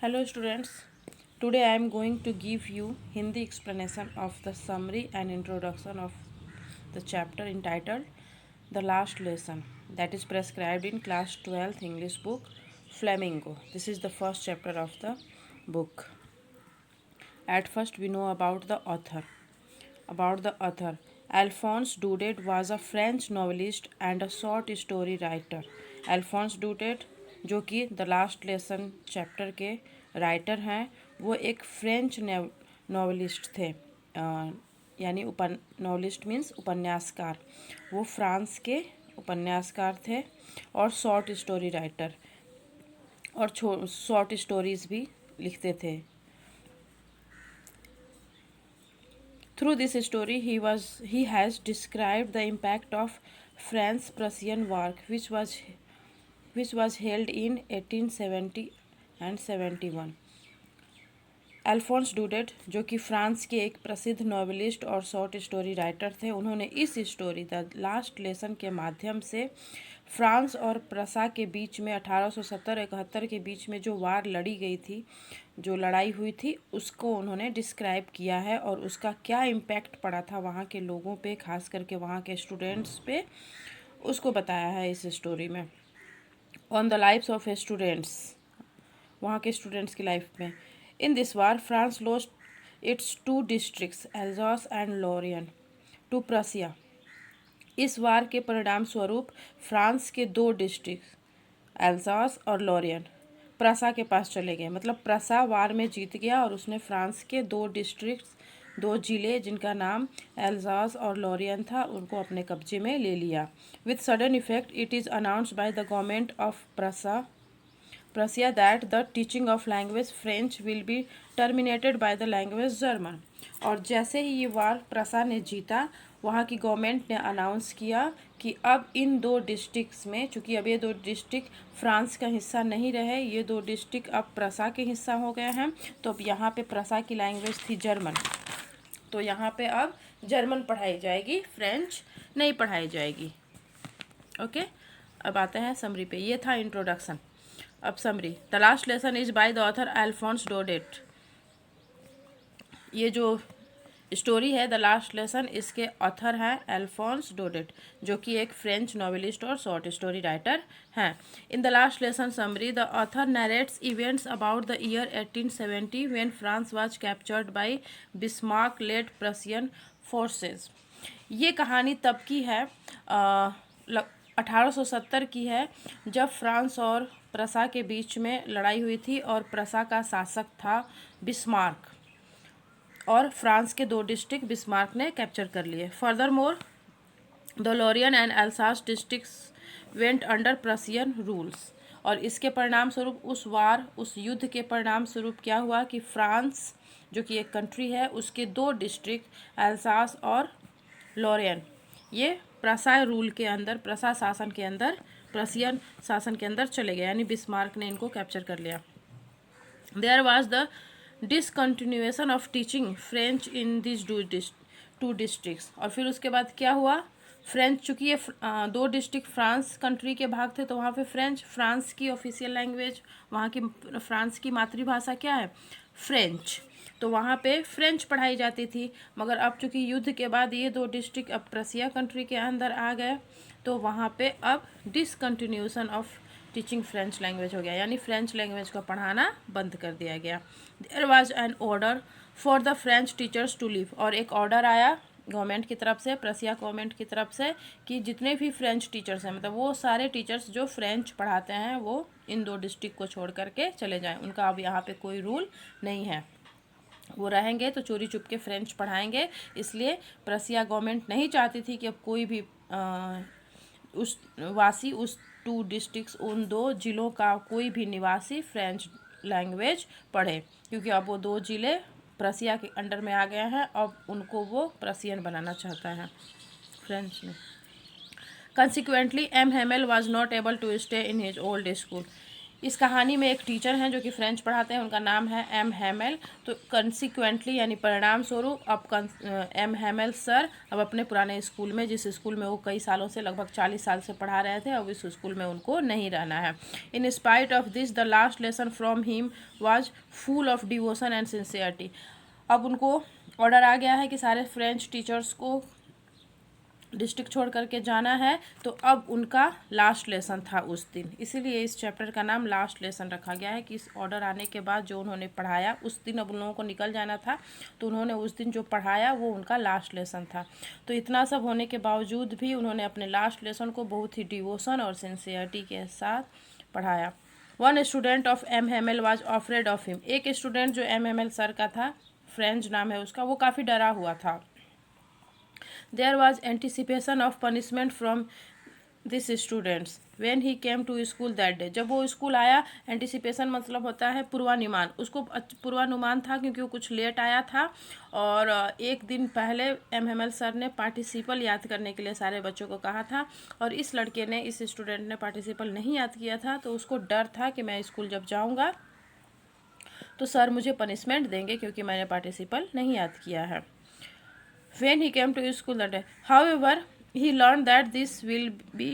Hello students, today I am going to give you Hindi explanation of the summary and introduction of the chapter entitled The Last Lesson, that is prescribed in class 12th English book Flamingo. This is the first chapter of the book. At first we know about the author. Alphonse Daudet was a French novelist and a short story writer. Alphonse Daudet जो कि the last lesson chapter के writer हैं, वो एक French novelist थे। यानी novelist means उपन्यासकार। वो फ्रांस के उपन्यासकार थे और शॉर्ट स्टोरी राइटर, और शॉर्ट स्टोरीज भी लिखते थे। Through this story, he has described the impact of France-Prussian War, which was held in 1870 and 71. Alphons डूडेट, जो कि फ्रांस के एक प्रसिद्ध नॉवेलिस्ट और शॉर्ट स्टोरी राइटर थे, उन्होंने इस स्टोरी द लास्ट लेसन के माध्यम से फ्रांस और प्रसा के बीच में 1870-71 के बीच में जो वार लड़ी गई थी, जो लड़ाई हुई थी, उसको उन्होंने डिस्क्राइब किया है और उसका क्या इम्पैक्ट पड़ा था वहाँ के लोगों पे, खास करके वहाँ के स्टूडेंट्स पे, उसको बताया है इस स्टोरी में। On the lifes of students, वहाँ के स्टूडेंट्स की लाइफ में। In this war France lost its 2 districts Alsace and Lorraine to Prussia. इस वार के परिणाम स्वरूप फ्रांस के 2 डिस्ट्रिक्ट एल्जास और लॉरियन प्रसा के पास चले गए। मतलब प्रसा वार में जीत गया और उसने फ्रांस के 2 डिस्ट्रिक्ट्स, 2 जिले जिनका नाम एल्जास और लॉरियन था, उनको अपने कब्जे में ले लिया। With sudden effect it is announced by the government of Prussia that the teaching of language French will be terminated by the language German। और जैसे ही ये वार प्रसा ने जीता, वहाँ की गवर्नमेंट ने अनाउंस किया कि अब इन 2 डिस्ट्रिक्ट्स में, चूँकि अब ये 2 डिस्ट्रिक्ट फ्रांस का हिस्सा नहीं रहे, ये 2 डिस्ट्रिक्ट अब प्रसा के हिस्सा हो गए हैं, तो अब यहाँ पे प्रसा की लैंग्वेज थी जर्मन, तो यहाँ पे अब जर्मन पढ़ाई जाएगी, फ्रेंच नहीं पढ़ाई जाएगी। ओके, अब आते हैं समरी पे। ये था इंट्रोडक्शन। अब summary. The last lesson is by the author Alphonse Daudet. ये जो स्टोरी है द लास्ट लेसन, इसके ऑथर हैं अल्फोंस डोडेट, जो कि एक फ्रेंच नॉवेलिस्ट और शॉर्ट स्टोरी राइटर हैं। In the last lesson summary, the author narrates events about the year 1870 when France was captured by Bismarck led Prussian forces. ये कहानी तब की है, 1870 की है, जब फ्रांस और प्रसा के बीच में लड़ाई हुई थी और प्रसा का शासक था बिस्मार्क, और फ्रांस के 2 डिस्ट्रिक्ट बिस्मार्क ने कैप्चर कर लिए। Furthermore the Lorraine and Alsace districts went under Prussian rules. और इसके परिणाम स्वरूप उस युद्ध के परिणाम स्वरूप क्या हुआ कि फ्रांस, जो कि एक कंट्री है, उसके 2 डिस्ट्रिक्ट एल्सास और लॉरियन ये प्रसा रूल के अंदर, प्रसा शासन के अंदर, प्रसियन शासन के अंदर चले गए, यानी बिस्मार्क ने इनको कैप्चर कर लिया। There was the discontinuation of teaching French in this 2 districts. और फिर उसके बाद क्या हुआ, फ्रेंच, चूँकि ये 2 डिस्ट्रिक्ट फ्रांस कंट्री के भाग थे, तो वहाँ पे फ्रांस की ऑफिशियल लैंग्वेज, वहाँ की फ्रांस की मातृभाषा क्या है, फ्रेंच, तो वहाँ पे फ्रेंच पढ़ाई जाती थी। मगर अब चूँकि युद्ध के बाद ये 2 डिस्ट्रिक्ट अब प्रसिया कंट्री के अंदर आ गए, तो वहाँ पे अब discontinuation of teaching French language हो गया, यानी फ्रेंच लैंग्वेज को पढ़ाना बंद कर दिया गया। There was an order for the French teachers to leave. और एक ऑर्डर आया गवर्नमेंट की तरफ से, प्रसिया गवर्नमेंट की तरफ से, कि जितने भी फ्रेंच टीचर्स हैं, मतलब वो सारे टीचर्स जो फ्रेंच पढ़ाते हैं, वो इन 2 डिस्ट्रिक्ट को छोड़ करके चले जाएं। उनका अब यहाँ पे कोई रूल नहीं है, वो रहेंगे तो चोरी चुप के फ्रेंच पढ़ाएंगे। इसलिए प्रसिया गवर्नमेंट नहीं चाहती थी कि अब कोई भी उस 2 डिस्ट्रिक्ट्स, उन 2 जिलों का कोई भी निवासी फ्रेंच लैंग्वेज पढ़े, क्योंकि अब वो 2 जिले प्रसिया के अंडर में आ गए हैं, अब उनको वो प्रसियन बनाना चाहता है फ्रेंच में। Consequently M Hamel was not able to stay in his old school. इस कहानी में एक टीचर हैं जो कि फ्रेंच पढ़ाते हैं, उनका नाम है एम हैमेल। तो कंसिक्वेंटली यानी परिणाम स्वरूप अब एम हैमेल सर अब अपने पुराने स्कूल में, जिस स्कूल में वो कई सालों से लगभग 40 साल से पढ़ा रहे थे, अब इस स्कूल में उनको नहीं रहना है। इन spite of this the last lesson from him was full of devotion and sincerity. अब उनको ऑर्डर आ गया है कि सारे फ्रेंच टीचर्स को डिस्ट्रिक्ट छोड़ करके जाना है, तो अब उनका लास्ट लेसन था उस दिन, इसीलिए इस चैप्टर का नाम लास्ट लेसन रखा गया है कि इस ऑर्डर आने के बाद जो उन्होंने पढ़ाया उस दिन, अब उन लोगों को निकल जाना था, तो उन्होंने उस दिन जो पढ़ाया वो उनका लास्ट लेसन था। तो इतना सब होने के बावजूद भी उन्होंने अपने लास्ट लेसन को बहुत ही डिवोशन और सिंसियरिटी के साथ पढ़ाया। One student of M Hamel was afraid of him. एक स्टूडेंट जो एम हैमेल सर का था, फ्रेंच नाम है उसका, वो काफ़ी डरा हुआ था। There was anticipation of punishment from these students when he came to school that day. जब वो स्कूल आया, एंटिसिपेशन मतलब होता है पूर्वानुमान, उसको पूर्वानुमान था क्योंकि वो कुछ लेट आया था और एक दिन पहले एम हेमल सर ने पार्टिसिपल याद करने के लिए सारे बच्चों को कहा था, और इस लड़के ने, इस स्टूडेंट ने पार्टिसिपल नहीं याद किया था, तो उसको डर था कि मैं स्कूल जब जाऊँगा तो सर मुझे पनिशमेंट देंगे क्योंकि मैंने पार्टिसिपल नहीं याद किया है। When he came to school that day, however, he learned that this will be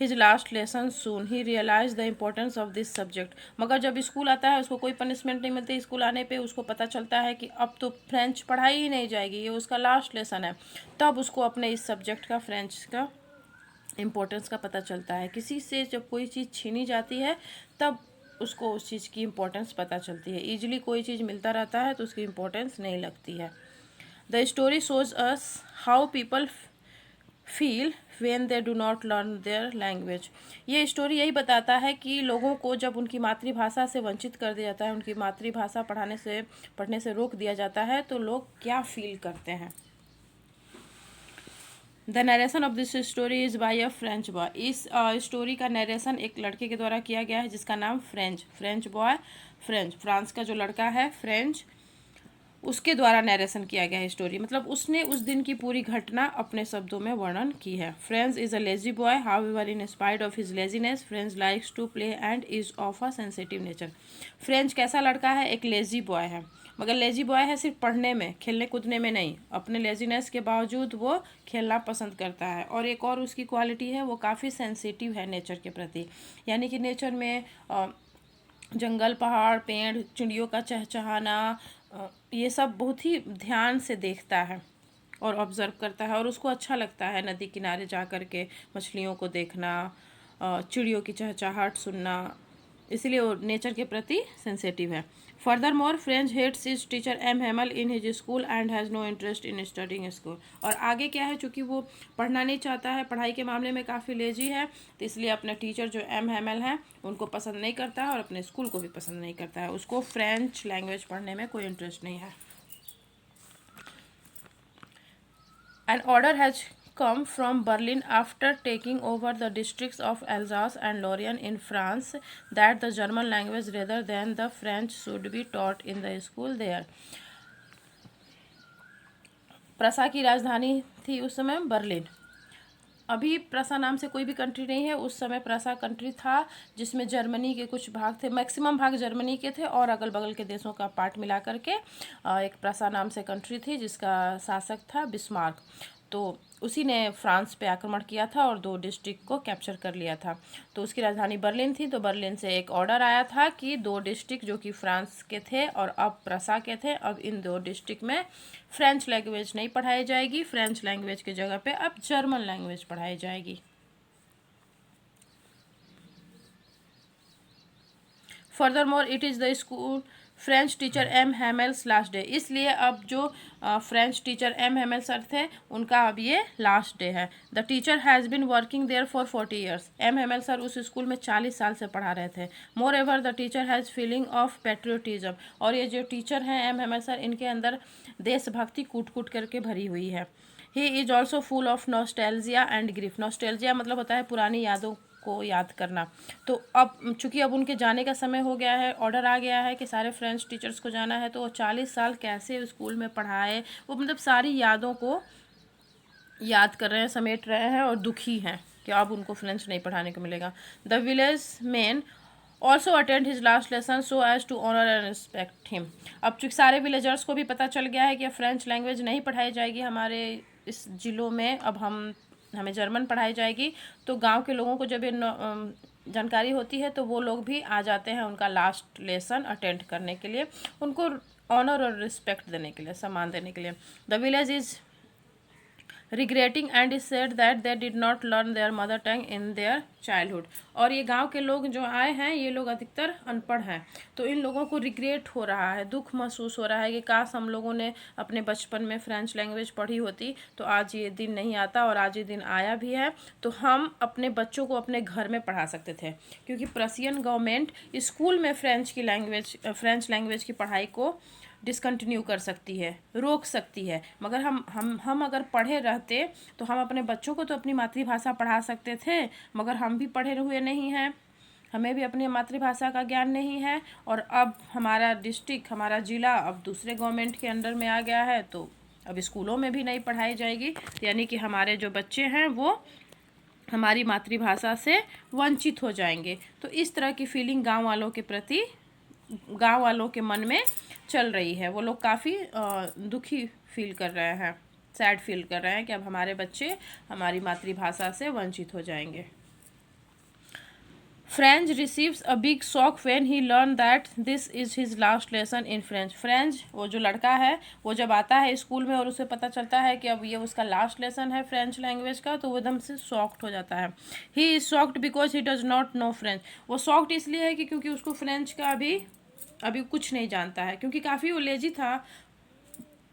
his last lesson soon. He realized the importance of this subject. मगर जब स्कूल आता है उसको कोई पनिशमेंट नहीं मिलती, स्कूल आने पे उसको पता चलता है कि अब तो फ्रेंच पढ़ाई ही नहीं जाएगी, ये उसका लास्ट लेसन है। तब उसको अपने इस सब्जेक्ट का, फ्रेंच का इम्पोर्टेंस का पता चलता है। किसी से जब कोई चीज़ छीनी जाती है तब उसको उस चीज़ की इम्पोर्टेंस पता चलती है। ईजिली कोई चीज़ मिलता रहता है तो उसकी इम्पोर्टेंस नहीं लगती है। The story shows us how people feel when they do not learn their language. ये स्टोरी यही बताता है कि लोगों को जब उनकी मातृभाषा से वंचित कर दिया जाता है, उनकी मातृभाषा पढ़ने से रोक दिया जाता है, तो लोग क्या फील करते हैं। The narration of this story is by a French boy. इस स्टोरी का नरेशन एक लड़के के द्वारा किया गया है जिसका नाम फ्रेंच बॉय, फ्रांस का जो लड़का है, फ्रेंच, उसके द्वारा नरेशन किया गया है स्टोरी। मतलब उसने उस दिन की पूरी घटना अपने शब्दों में वर्णन की है। French is a lazy boy, however in spite of his laziness French likes to play and is of a sensitive nature. French कैसा लड़का है? एक लेजी बॉय है, मगर लेजी बॉय है सिर्फ पढ़ने में, खेलने कूदने में नहीं। अपने लेजीनेस के बावजूद वो खेलना पसंद करता है। और एक और उसकी क्वालिटी है, वो काफ़ी सेंसिटिव है नेचर के प्रति, यानी कि नेचर में जंगल, पहाड़, पेड़, चिड़ियों का चहचहाना, ये सब बहुत ही ध्यान से देखता है और ऑब्ज़र्व करता है, और उसको अच्छा लगता है नदी किनारे जा कर के मछलियों को देखना, चिड़ियों की चहचहाहट सुनना, इसलिए वो नेचर के प्रति सेंसिटिव है। Furthermore French hates his teacher M Hamel in his school and has no interest in studying school. और आगे क्या है, चूँकि वो पढ़ना नहीं चाहता है, पढ़ाई के मामले में काफ़ी लेजी है, तो इसलिए अपने टीचर जो एम हैमल हैं उनको पसंद नहीं करता है और अपने स्कूल को भी पसंद नहीं करता है। उसको फ्रेंच लैंग्वेज पढ़ने में कोई इंटरेस्ट नहीं है। An order has come from Berlin after taking over the districts of Alsace and Lorraine in France that the German language rather than the French should be taught in the school there. प्रसा की राजधानी थी उस समय Berlin. अभी प्रसा नाम से कोई भी कंट्री नहीं है, उस समय प्रसा कंट्री था जिसमें जर्मनी के कुछ भाग थे, मैक्सिमम भाग जर्मनी के थे और अगल बगल के देशों का पार्ट मिला करके एक प्रसा नाम से कंट्री थी जिसका शासक था बिस्मार्क। तो उसी ने फ्रांस पे आक्रमण किया था और 2 डिस्ट्रिक्ट को कैप्चर कर लिया था। तो उसकी राजधानी बर्लिन थी, तो बर्लिन से एक ऑर्डर आया था कि 2 डिस्ट्रिक्ट जो कि फ्रांस के थे और अब प्रसा के थे, अब इन 2 डिस्ट्रिक्ट में फ्रेंच लैंग्वेज नहीं पढ़ाई जाएगी, फ्रेंच लैंग्वेज की जगह पे अब जर्मन लैंग्वेज पढ़ाई जाएगी। Furthermore it is the school French teacher M Hamel's last day. इसलिए अब जो French teacher M Hamel sir थे उनका अब ये लास्ट डे है। The teacher has been working there for 40 years. M Hamel sir उस स्कूल में 40 साल से पढ़ा रहे थे। Moreover the teacher has feeling of patriotism. और ये जो टीचर हैं एम हैमेल सर, इनके अंदर देशभक्ति कूट कूट करके भरी हुई है। He is also full of nostalgia and grief. Nostalgia मतलब होता है पुरानी यादों को याद करना। तो अब चूंकि अब उनके जाने का समय हो गया है, ऑर्डर आ गया है कि सारे फ्रेंच टीचर्स को जाना है, तो वो 40 साल कैसे स्कूल में पढ़ाए, वो मतलब सारी यादों को याद कर रहे हैं, समेट रहे हैं और दुखी हैं कि अब उनको फ्रेंच नहीं पढ़ाने को मिलेगा। The village man also attend his last lesson so as to honour and respect him. अब चूँकि सारे विलेजर्स को भी पता चल गया है कि अब फ्रेंच लैंग्वेज नहीं पढ़ाई जाएगी हमारे इस ज़िलों में, अब हमें जर्मन पढ़ाई जाएगी, तो गांव के लोगों को जब ये जानकारी होती है तो वो लोग भी आ जाते हैं उनका लास्ट लेसन अटेंड करने के लिए, उनको ऑनर और रिस्पेक्ट देने के लिए, सम्मान देने के लिए। The village is regretting and is said that they did not learn their mother tongue in their childhood. और ये गांव के लोग जो आए हैं ये लोग अधिकतर अनपढ़ हैं, तो इन लोगों को रिग्रेट हो रहा है, दुख महसूस हो रहा है कि काश हम लोगों ने अपने बचपन में फ्रेंच लैंग्वेज पढ़ी होती तो आज ये दिन नहीं आता, और आज ये दिन आया भी है तो हम अपने बच्चों को अपने घर में पढ़ा सकते थे, क्योंकि प्रशियन गवर्नमेंट स्कूल में फ्रेंच लैंग्वेज की पढ़ाई को डिसकंटिन्यू कर सकती है, रोक सकती है, मगर हम अगर पढ़े रहते तो हम अपने बच्चों को तो अपनी मातृभाषा पढ़ा सकते थे, मगर हम भी पढ़े हुए नहीं हैं, हमें भी अपनी मातृभाषा का ज्ञान नहीं है, और अब हमारा डिस्ट्रिक्ट, हमारा ज़िला अब दूसरे गवर्नमेंट के अंडर में आ गया है, तो अब स्कूलों में भी नहीं पढ़ाई जाएगी, यानी कि हमारे जो बच्चे हैं वो हमारी मातृभाषा से वंचित हो जाएंगे। तो इस तरह की फीलिंग गांव वालों के प्रति, गांव वालों के मन में चल रही है, वो लोग काफ़ी दुखी फील कर रहे हैं, सैड फील कर रहे हैं कि अब हमारे बच्चे हमारी मातृभाषा से वंचित हो जाएंगे। French receives a big shock when he learn that this is his last lesson in French. French, वो जो लड़का है वो जब आता है स्कूल में और उसे पता चलता है कि अब ये उसका लास्ट लेसन है फ्रेंच लैंग्वेज का, तो वो एकदम से शॉक्ड हो जाता है। He is shocked because he does not know French. वो शॉक्ड इसलिए है कि क्योंकि उसको फ्रेंच का अभी कुछ नहीं जानता है, क्योंकि काफ़ी वो लेजी था,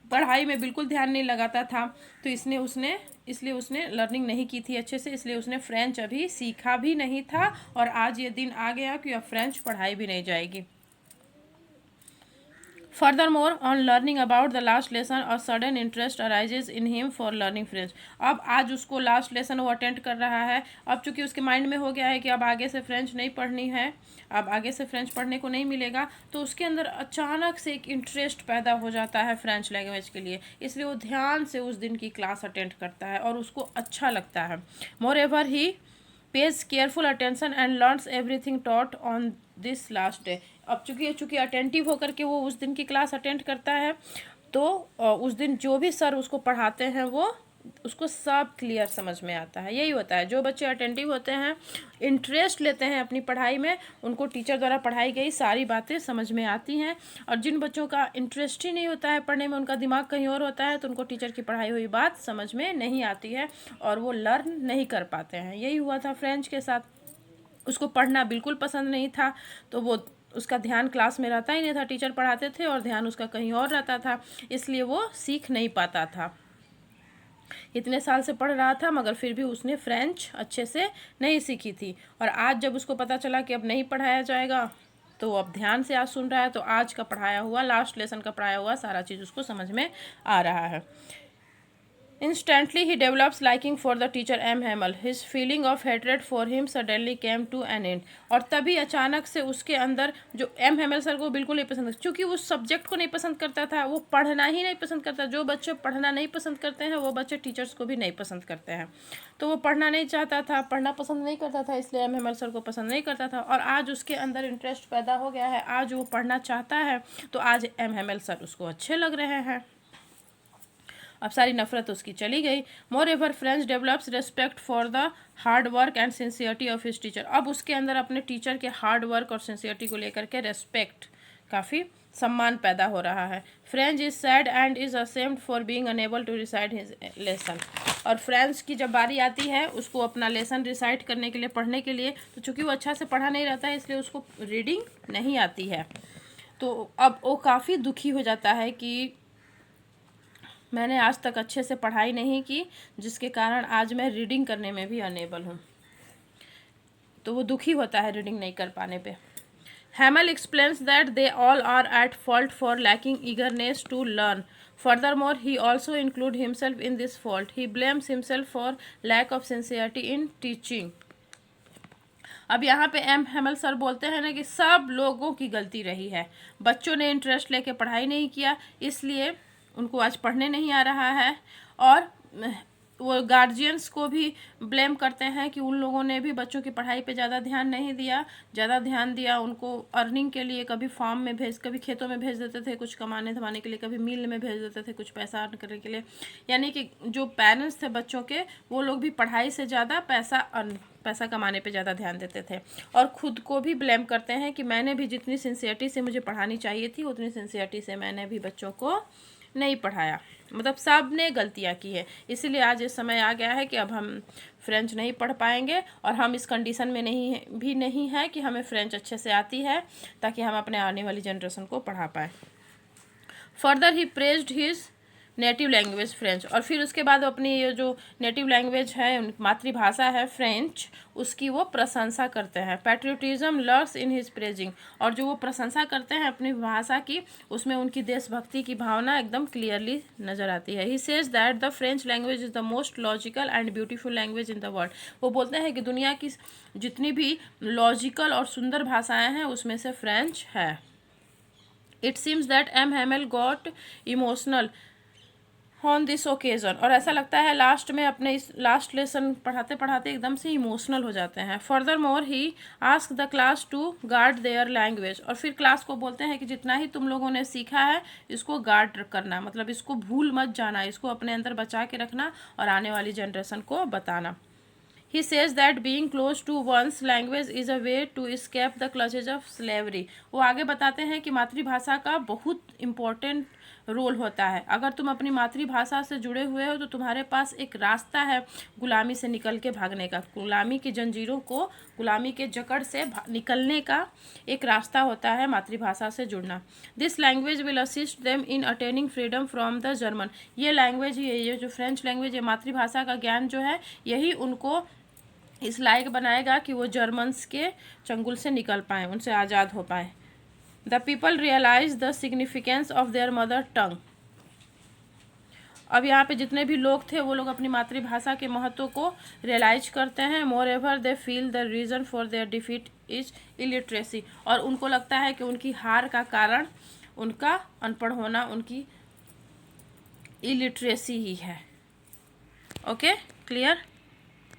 पढ़ाई में बिल्कुल ध्यान नहीं लगाता था, तो इसलिए उसने लर्निंग नहीं की थी अच्छे से, इसलिए उसने फ्रेंच अभी सीखा भी नहीं था, और आज ये दिन आ गया कि अब फ्रेंच पढ़ाई भी नहीं जाएगी। Furthermore, on learning about the last lesson, a sudden interest arises in him for learning French. अब आज उसको लास्ट लेसन वो अटेंड कर रहा है, अब चूंकि उसके माइंड में हो गया है कि अब आगे से फ्रेंच नहीं पढ़नी है, अब आगे से फ्रेंच पढ़ने को नहीं मिलेगा, तो उसके अंदर अचानक से एक इंटरेस्ट पैदा हो जाता है फ्रेंच लैंग्वेज के लिए, इसलिए वो ध्यान से उस दिन की क्लास अटेंड करता है और उसको अच्छा लगता है। Moreover he pays careful attention and learns everything taught on this last day. अब चूंकि अटेंटिव होकर के वो उस दिन की क्लास अटेंड करता है, तो उस दिन जो भी सर उसको पढ़ाते हैं वो उसको सब क्लियर समझ में आता है। यही होता है, जो बच्चे अटेंटिव होते हैं, इंटरेस्ट लेते हैं अपनी पढ़ाई में, उनको टीचर द्वारा पढ़ाई गई सारी बातें समझ में आती हैं, और जिन बच्चों का इंटरेस्ट ही नहीं होता है पढ़ने में, उनका दिमाग कहीं और होता है, तो उनको टीचर की पढ़ाई हुई बात समझ में नहीं आती है और वो लर्न नहीं कर पाते हैं। यही हुआ था फ्रेंच के साथ, उसको पढ़ना बिल्कुल पसंद नहीं था, तो वो उसका ध्यान क्लास में रहता ही नहीं था, टीचर पढ़ाते थे और ध्यान उसका कहीं और रहता था, इसलिए वो सीख नहीं पाता था। इतने साल से पढ़ रहा था मगर फिर भी उसने फ्रेंच अच्छे से नहीं सीखी थी, और आज जब उसको पता चला कि अब नहीं पढ़ाया जाएगा, तो अब ध्यान से आज सुन रहा है, तो आज का पढ़ाया हुआ, लास्ट लेसन का पढ़ाया हुआ सारा चीज़ उसको समझ में आ रहा है। Instantly he develops liking for the teacher M. Hamel. His feeling of hatred for him suddenly came to an end. और तभी अचानक से उसके अंदर जो M. Hamel सर को बिल्कुल नहीं पसंद, क्योंकि उस सब्जेक्ट को नहीं पसंद करता था, वो पढ़ना ही नहीं पसंद करता। जो बच्चे पढ़ना नहीं पसंद करते हैं वो बच्चे टीचर्स को भी नहीं पसंद करते हैं, तो वो पढ़ना नहीं चाहता था, पढ़ना पसंद नहीं करता था, इसलिए M. Hamel सर को पसंद नहीं करता था। और आज उसके अंदर इंटरेस्ट पैदा हो गया है, आज वो पढ़ना चाहता है, तो आज M. Hamel सर उसको अच्छे लग रहे हैं, अब सारी नफरत उसकी चली गई। Moreover French develops respect for the hard work and sincerity of his teacher. अब उसके अंदर अपने टीचर के हार्ड वर्क और सिंसियरिटी को लेकर के रेस्पेक्ट, काफ़ी सम्मान पैदा हो रहा है। French is sad and is ashamed for being unable to recite his lesson. और फ्रेंच की जब बारी आती है उसको अपना लेसन रिसाइट करने के लिए, पढ़ने के लिए, तो चूंकि वो अच्छा से पढ़ा नहीं रहता है इसलिए उसको रीडिंग नहीं आती है, तो अब वो काफ़ी दुखी हो जाता है कि मैंने आज तक अच्छे से पढ़ाई नहीं की, जिसके कारण आज मैं रीडिंग करने में भी अनेबल हूँ, तो वो दुखी होता है रीडिंग नहीं कर पाने पे। Hamel explains that they all are at fault for lacking eagerness to learn. Furthermore, he also includes himself in this fault. He blames himself for lack of sincerity in teaching. अब यहाँ पे M. Hamel sir बोलते हैं ना कि सब लोगों की गलती रही है, बच्चों ने इंटरेस्ट लेके पढ़ाई नहीं किया, इसलिए उनको आज पढ़ने नहीं आ रहा है, और वो गार्जियंस को भी ब्लेम करते हैं कि उन लोगों ने भी बच्चों की पढ़ाई पे ज़्यादा ध्यान नहीं दिया, ज़्यादा ध्यान दिया उनको अर्निंग के लिए, कभी फार्म में कभी खेतों में भेज देते थे कुछ कमाने धमाने के लिए, कभी मिल में भेज देते थे कुछ पैसा अर्न करने के लिए। यानी कि जो पेरेंट्स थे बच्चों के, वो लोग भी पढ़ाई से ज़्यादा पैसा कमाने पे ज़्यादा ध्यान देते थे। और ख़ुद को भी ब्लेम करते हैं कि मैंने भी जितनी सिंसियरिटी से मुझे पढ़ानी चाहिए थी उतनी सिंसियरिटी से मैंने भी बच्चों को नहीं पढ़ाया। मतलब सब ने गलतियाँ की है, इसीलिए आज इस समय आ गया है कि अब हम फ्रेंच नहीं पढ़ पाएंगे, और हम इस कंडीशन में नहीं है कि हमें फ्रेंच अच्छे से आती है ताकि हम अपने आने वाली जनरेशन को पढ़ा पाएँ। Further he praised his native language French, और फिर उसके बाद अपनी ये जो नेटिव लैंग्वेज है, मातृभाषा है फ्रेंच, उसकी वो प्रशंसा करते हैं। पैट्रियोटिज्म लर्स इन हिज प्रेजिंग, और जो वो प्रशंसा करते हैं अपनी भाषा की, उसमें उनकी देशभक्ति की भावना एकदम क्लियरली नज़र आती है। He says that the French language is the most logical and beautiful language in the world. वो बोलते हैं कि दुनिया की जितनी भी लॉजिकल और सुंदर भाषाएँ हैं उसमें से फ्रेंच है। It seems that M Hamel got emotional on this occasion, और ऐसा लगता है लास्ट में अपने इस लास्ट लेसन पढ़ाते पढ़ाते एकदम से इमोशनल हो जाते हैं। Furthermore he ask the class to guard their language, और फिर क्लास को बोलते हैं कि जितना ही तुम लोगों ने सीखा है इसको गार्ड करना, मतलब इसको भूल मत जाना, इसको अपने अंदर बचा के रखना और आने वाली जनरेशन को बताना। He says that being close to one's language is a way to escape the clutches of slavery. वो आगे बताते हैं कि मातृभाषा का बहुत इम्पोर्टेंट रोल होता है। अगर तुम अपनी मातृभाषा से जुड़े हुए हो तो तुम्हारे पास एक रास्ता है गुलामी से निकल के भागने का, गुलामी की जंजीरों को, गुलामी के जकड़ से निकलने का एक रास्ता होता है मातृभाषा से जुड़ना। This language will assist them in attaining freedom from the German. ये लैंग्वेज, ये जो फ्रेंच लैंग्वेज, ये मातृभाषा का ज्ञान जो है, यही उनको इस लायक बनाएगा कि वो जर्मन्स के चंगुल से निकल पाएँ, उनसे आज़ाद हो पाएँ। The people realise the significance of their mother tongue. अब यहाँ पे जितने भी लोग थे वो लोग अपनी मातृभाषा के महत्व को रियलाइज करते हैं। Moreover they feel the reason for their defeat is illiteracy, और उनको लगता है कि उनकी हार का कारण उनका अनपढ़ होना, उनकी इलिटरेसी ही है। Okay, clear.